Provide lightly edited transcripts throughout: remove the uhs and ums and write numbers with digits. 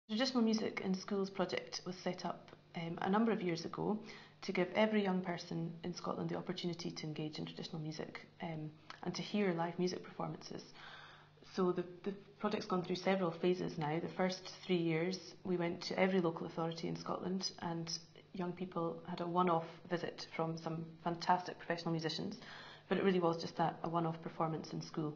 The Traditional Music in Schools project was set up a number of years ago to give every young person in Scotland the opportunity to engage in traditional music and to hear live music performances. So the project's gone through several phases now. The first 3 years we went to every local authority in Scotland, and young people had a one-off visit from some fantastic professional musicians, but it really was just that, a one-off performance in school.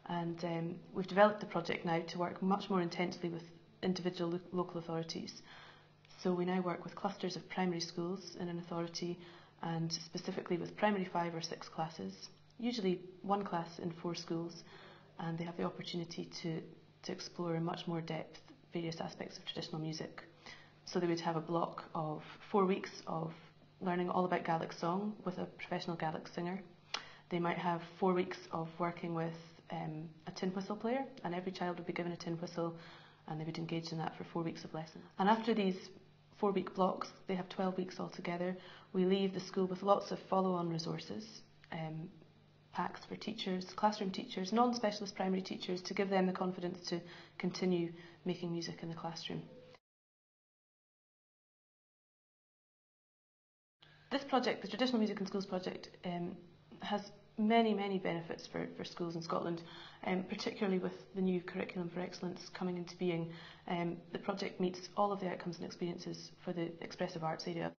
And we've developed the project now to work much more intensely with individual local authorities. So we now work with clusters of primary schools in an authority, and specifically with primary 5 or 6 classes, usually one class in 4 schools, and they have the opportunity to explore in much more depth various aspects of traditional music. So they would have a block of 4 weeks of learning all about Gaelic song with a professional Gaelic singer. They might have 4 weeks of working with a tin whistle player, and every child would be given a tin whistle and they would engage in that for 4 weeks of lessons. And after these 4-week blocks, they have 12 weeks altogether. We leave the school with lots of follow-on resources, packs for teachers, classroom teachers, non-specialist primary teachers, to give them the confidence to continue making music in the classroom. This project, the Traditional Music in Schools project, has many benefits for schools in Scotland, particularly with the new Curriculum for Excellence coming into being. The project meets all of the outcomes and experiences for the expressive arts area.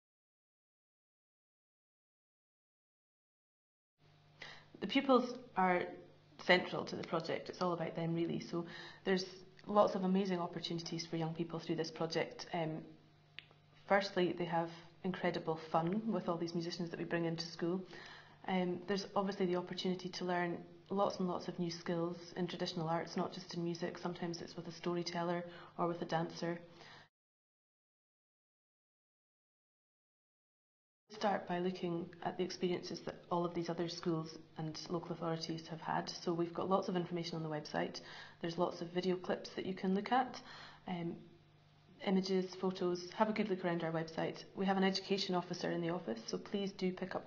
The pupils are central to the project. It's all about them, really. So there's lots of amazing opportunities for young people through this project. Firstly, they have incredible fun with all these musicians that we bring into school. There's obviously the opportunity to learn lots and lots of new skills in traditional arts, not just in music. Sometimes it's with a storyteller or with a dancer. Start by looking at the experiences that all of these other schools and local authorities have had. So we've got lots of information on the website. There's lots of video clips that you can look at, images, photos. Have a good look around our website. We have an education officer in the office, so please do pick up